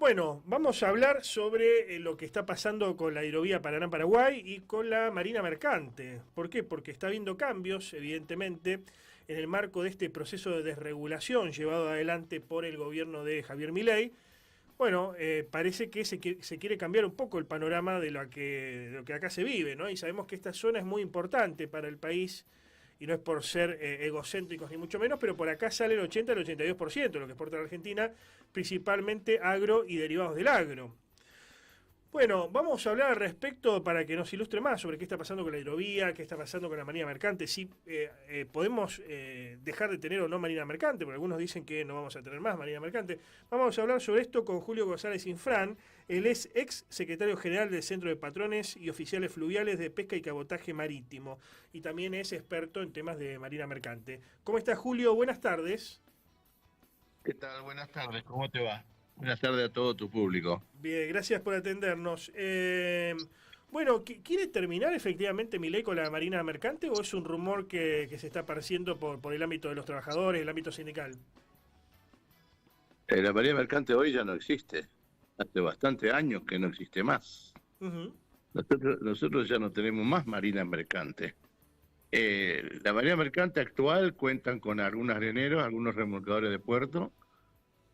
Bueno, vamos a hablar sobre lo que está pasando con la hidrovía Paraná-Paraguay y con la Marina Mercante. ¿Por qué? Porque está habiendo cambios, evidentemente, en el marco de este proceso de desregulación llevado adelante por el gobierno de Javier Milei. Bueno, parece que se quiere cambiar un poco el panorama de lo que acá se vive, ¿no? Y sabemos que esta zona es muy importante para el país, y no es por ser egocéntricos ni mucho menos, pero por acá sale el 80 al 82% de lo que exporta la Argentina, principalmente agro y derivados del agro. Bueno, vamos a hablar al respecto para que nos ilustre más sobre qué está pasando con la hidrovía, qué está pasando con la marina mercante, si podemos dejar de tener o no marina mercante, porque algunos dicen que no vamos a tener más marina mercante. Vamos a hablar sobre esto con Julio González Infran. Él es ex secretario general del Centro de Patrones y Oficiales Fluviales de Pesca y Cabotaje Marítimo, y también es experto en temas de marina mercante. ¿Cómo está, Julio? Buenas tardes. ¿Qué tal? Buenas tardes, ¿cómo te va? Buenas tardes a todo tu público. Bien, gracias por atendernos. Bueno, ¿quiere terminar efectivamente Milei con la marina mercante o es un rumor que se está apareciendo por el ámbito de los trabajadores, el ámbito sindical? La marina mercante hoy ya no existe. Hace bastante años que no existe más. Ujú. Nosotros ya no tenemos más marina mercante. La marina mercante actual cuentan con algunos areneros, algunos remolcadores de puerto,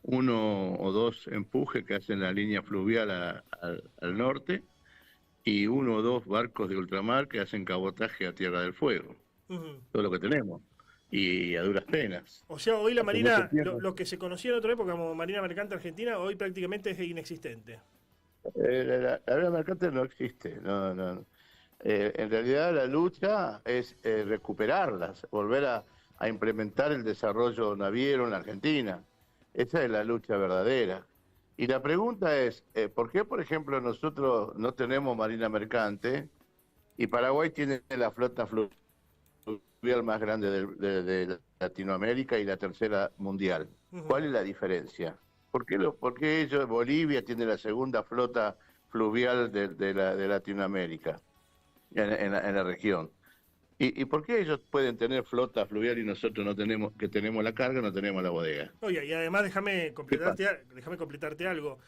uno o dos empujes que hacen la línea fluvial al norte y uno o dos barcos de ultramar que hacen cabotaje a Tierra del Fuego. Ujú. Todo lo que tenemos. Y a duras penas. O sea, hoy la Hace mucho marina, tiempo. lo que se conocía en otra época como marina mercante argentina, hoy prácticamente es inexistente. La vida mercante no existe, no. En realidad la lucha es recuperarlas, volver a implementar el desarrollo naviero en la Argentina. Esa es la lucha verdadera. Y la pregunta es, ¿por qué, por ejemplo, nosotros no tenemos marina mercante y Paraguay tiene la flota fluvial más grande de Latinoamérica y la tercera mundial? Ujú. ¿Cuál es la diferencia? ¿Por qué Bolivia tiene la segunda flota fluvial de Latinoamérica en la región? ¿Y por qué ellos pueden tener flota fluvial y nosotros no tenemos, que tenemos la carga, no tenemos la bodega? Oye, y además ¿Qué pasa? déjame completarte algo.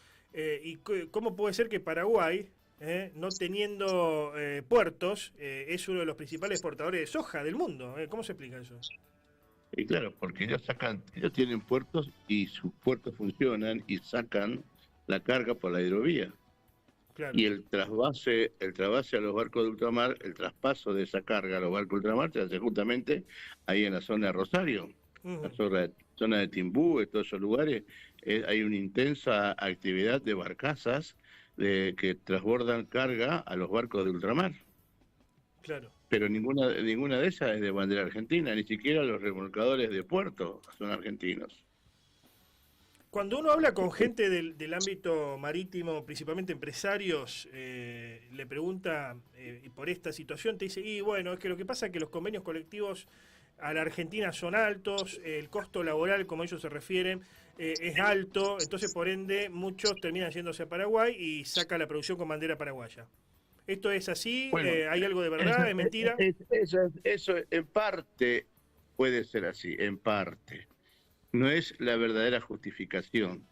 ¿Cómo puede ser que Paraguay, no teniendo puertos, es uno de los principales exportadores de soja del mundo? ¿Cómo se explica eso? Y claro, porque ellos tienen puertos y sus puertos funcionan y sacan la carga por la hidrovía. Claro. Y el trasvase a los barcos de ultramar, el traspaso de esa carga a los barcos de ultramar se hace justamente ahí en la zona de Rosario, la Ujú. zona de Timbú, en todos esos lugares. Hay una intensa actividad de barcazas que transbordan carga a los barcos de ultramar. Claro. Pero ninguna de esas es de bandera argentina, ni siquiera los remolcadores de puerto son argentinos. Cuando uno habla con gente del ámbito marítimo, principalmente empresarios, le pregunta por esta situación, te dice, y bueno, es que lo que pasa es que los convenios colectivos a la Argentina son altos, el costo laboral, como ellos se refieren, es alto, entonces por ende muchos terminan yéndose a Paraguay y saca la producción con bandera paraguaya. ¿Esto es así? Bueno, ¿Hay algo de eso, verdad? ¿Es mentira? eso en parte puede ser así, en parte. No es la verdadera justificación,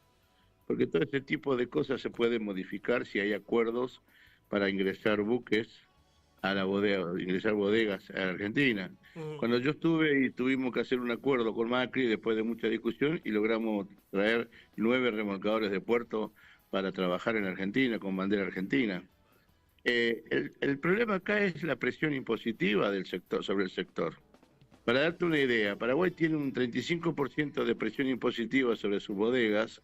porque todo ese tipo de cosas se puede modificar si hay acuerdos para ingresar buques a la bodega, ingresar bodegas a la Argentina. Ujú. Cuando yo estuve y tuvimos que hacer un acuerdo con Macri después de mucha discusión y logramos traer 9 remolcadores de puerto para trabajar en Argentina con bandera argentina. El problema acá es la presión impositiva del sector sobre el sector. Para darte una idea, Paraguay tiene un 35% de presión impositiva sobre sus bodegas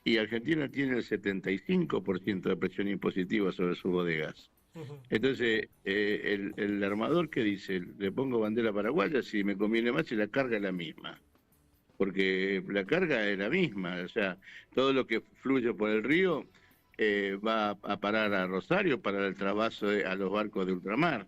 y Argentina tiene el 75% de presión impositiva sobre sus bodegas. Ujú. Entonces, el armador que dice, le pongo bandera paraguaya si me conviene más y la carga es la misma, porque la carga es la misma, o sea, todo lo que fluye por el río va a parar a Rosario para el trasvaso a los barcos de ultramar.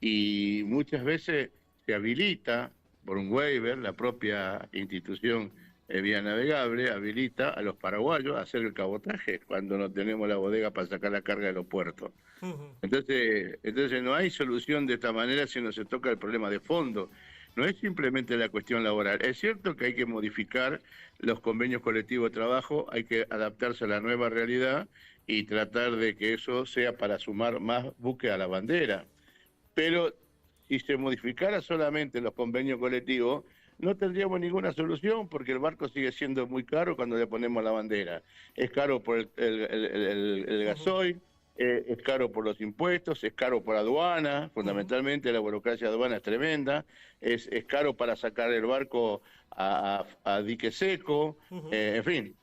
Y muchas veces se habilita por un waiver, la propia institución vía navegable habilita a los paraguayos a hacer el cabotaje cuando no tenemos la bodega para sacar la carga de los puertos. Ujú. Entonces no hay solución de esta manera si no se toca el problema de fondo. no es simplemente la cuestión laboral. Es cierto que hay que modificar los convenios colectivos de trabajo, hay que adaptarse a la nueva realidad y tratar de que eso sea para sumar más buques a la bandera. Pero si se modificara solamente los convenios colectivos, no tendríamos ninguna solución porque el barco sigue siendo muy caro cuando le ponemos la bandera. Es caro por el gasoil, es caro por los impuestos, es caro por aduana, fundamentalmente la burocracia de aduana es tremenda, es caro para sacar el barco a dique seco, en fin,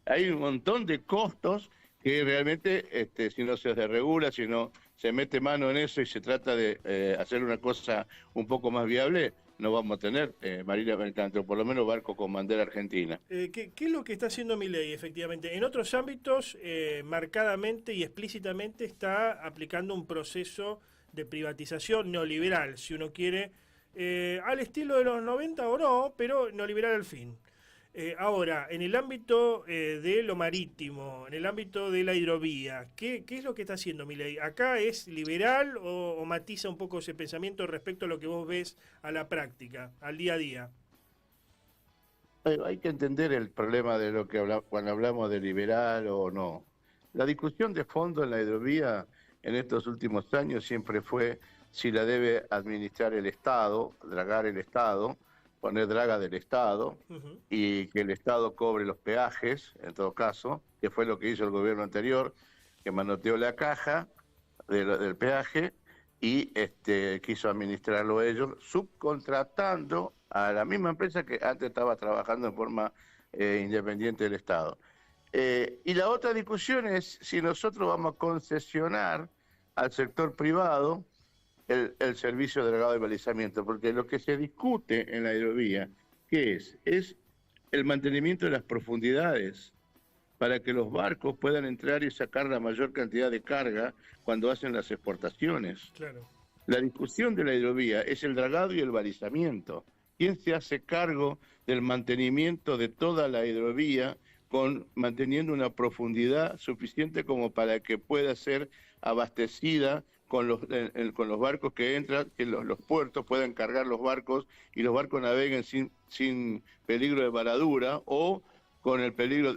hay un montón de costos que realmente si no se desregula, si no se mete mano en eso y se trata de hacer una cosa un poco más viable, no vamos a tener marina mercante, o por lo menos barco con bandera argentina. ¿Qué es lo que está haciendo Milei, efectivamente? En otros ámbitos, marcadamente y explícitamente está aplicando un proceso de privatización neoliberal, si uno quiere, al estilo de los 90 o no, pero neoliberal al fin. Ahora, en el ámbito de lo marítimo, en el ámbito de la hidrovía, ¿qué es lo que está haciendo Milei? ¿Acá es liberal o matiza un poco ese pensamiento respecto a lo que vos ves a la práctica, al día a día? Hay que entender el problema de lo que cuando hablamos de liberal o no. La discusión de fondo en la hidrovía en estos últimos años siempre fue si la debe administrar el Estado, dragar el Estado, poner draga del Estado y que el Estado cobre los peajes, en todo caso, que fue lo que hizo el gobierno anterior, que manoteó la caja del peaje y quiso administrarlo ellos, subcontratando a la misma empresa que antes estaba trabajando en forma independiente del Estado. Y la otra discusión es si nosotros vamos a concesionar al sector privado el servicio de dragado y balizamiento, porque lo que se discute en la hidrovía, ¿qué es? Es el mantenimiento de las profundidades para que los barcos puedan entrar y sacar la mayor cantidad de carga cuando hacen las exportaciones. Claro. La discusión de la hidrovía es el dragado y el balizamiento. ¿Quién se hace cargo del mantenimiento de toda la hidrovía manteniendo una profundidad suficiente como para que pueda ser abastecida con los barcos que entran, que los puertos puedan cargar los barcos y los barcos naveguen sin peligro de varadura o con el peligro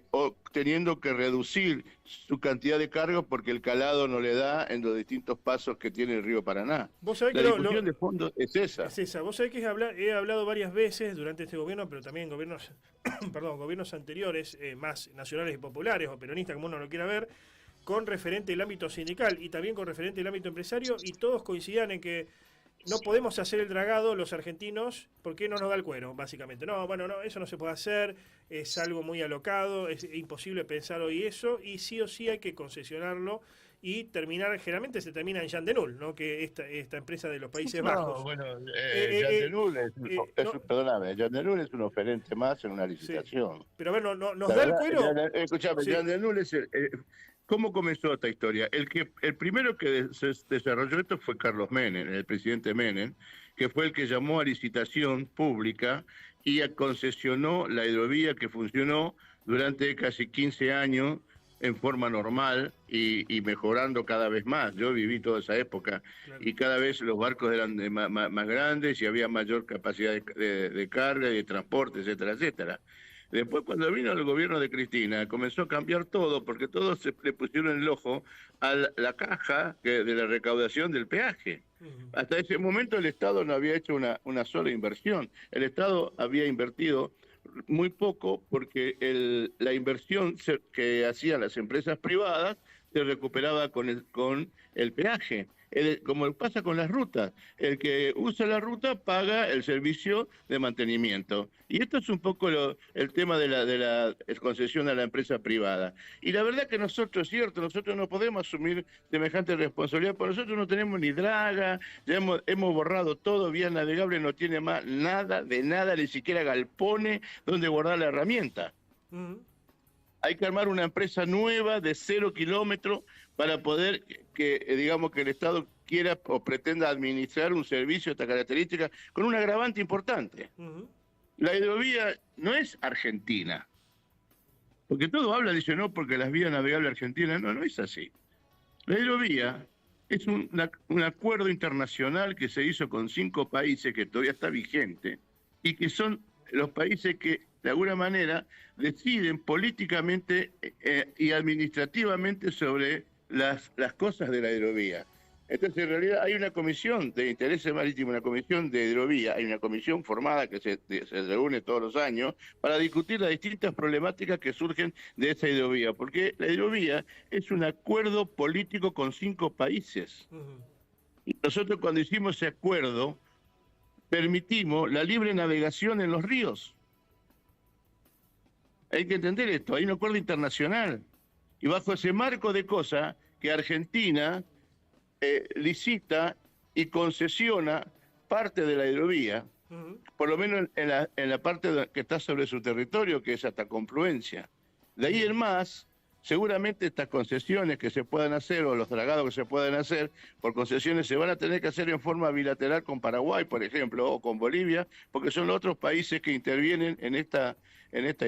o teniendo que reducir su cantidad de carga porque el calado no le da en los distintos pasos que tiene el río Paraná. ¿Vos sabés la que discusión de fondo es esa. Es esa. Vos sabés que he hablado varias veces durante este gobierno, pero también en gobiernos, gobiernos anteriores, más nacionales y populares, o peronistas, como uno lo quiera ver, con referente del ámbito sindical y también con referente del ámbito empresario, y todos coincidían en que no podemos hacer el dragado los argentinos porque no nos da el cuero, básicamente. No, bueno, no, eso no se puede hacer, es algo muy alocado, es imposible pensar hoy eso, y sí o sí hay que concesionarlo y generalmente se termina en Jan de Null, ¿no? Que esta empresa de los Países Bajos. Bueno, Jan de Null perdóname, Jan de Null es un oferente más en una licitación. Sí. Pero a ver, ¿nos da el cuero? Escuchame, sí. Jan de Null es ¿cómo comenzó esta historia? El primero que se desarrolló esto fue Carlos Menem, el presidente Menem, que fue el que llamó a licitación pública y concesionó la hidrovía que funcionó durante casi 15 años en forma normal y mejorando cada vez más. Yo viví toda esa época, claro. Y cada vez los barcos eran más grandes y había mayor capacidad de carga y de transporte, etcétera, etcétera. Después, cuando vino el gobierno de Cristina, comenzó a cambiar todo, porque todos le pusieron el ojo a la caja de la recaudación del peaje. Hasta ese momento el Estado no había hecho una sola inversión. El Estado había invertido muy poco porque la inversión que hacían las empresas privadas se recuperaba con el peaje. Como pasa con las rutas, el que usa la ruta paga el servicio de mantenimiento. Y esto es un poco el tema de la concesión a la empresa privada. Y la verdad que nosotros, cierto, nosotros no podemos asumir semejante responsabilidad, porque nosotros no tenemos ni draga, ya hemos borrado todo, vía navegable no tiene más nada, ni siquiera galpones donde guardar la herramienta. Hay que armar una empresa nueva de 0 kilómetros para poder que el Estado quiera o pretenda administrar un servicio de esta característica con un agravante importante. La hidrovía no es argentina. Porque todo habla, dice, no, porque las vías navegables argentinas, no es así. La hidrovía Es un acuerdo internacional que se hizo con 5 países que todavía está vigente y que son los países que de alguna manera deciden políticamente y administrativamente sobre las cosas de la hidrovía. Entonces, en realidad hay una comisión de intereses marítimos, una comisión de hidrovía, hay una comisión formada que se reúne todos los años para discutir las distintas problemáticas que surgen de esa hidrovía, porque la hidrovía es un acuerdo político con 5 países. Y nosotros cuando hicimos ese acuerdo, permitimos la libre navegación en los ríos. Hay que entender esto, hay un acuerdo internacional. Y bajo ese marco de cosas que Argentina licita y concesiona parte de la hidrovía, por lo menos en la parte que está sobre su territorio, que es hasta confluencia. De ahí en más, seguramente estas concesiones que se puedan hacer o los dragados que se puedan hacer por concesiones se van a tener que hacer en forma bilateral con Paraguay, por ejemplo, o con Bolivia, porque son los otros países que intervienen en esta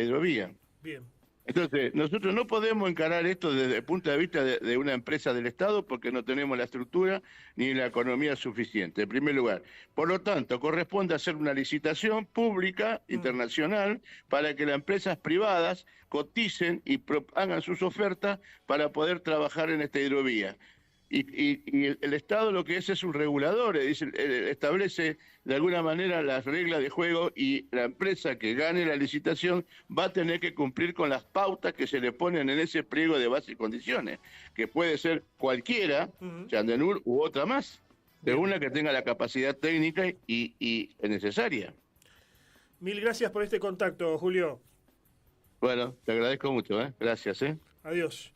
hidrovía. Bien. Entonces, nosotros no podemos encarar esto desde el punto de vista de una empresa del Estado porque no tenemos la estructura ni la economía suficiente, en primer lugar. Por lo tanto, corresponde hacer una licitación pública, internacional, para que las empresas privadas coticen y hagan sus ofertas para poder trabajar en esta hidrovía. Y el Estado lo que es un regulador, establece de alguna manera las reglas de juego y la empresa que gane la licitación va a tener que cumplir con las pautas que se le ponen en ese pliego de bases y condiciones, que puede ser cualquiera, Chandenur u otra más, según la que tenga la capacidad técnica y necesaria. Mil gracias por este contacto, Julio. Bueno, te agradezco mucho, ¿eh? Gracias, ¿eh? Adiós.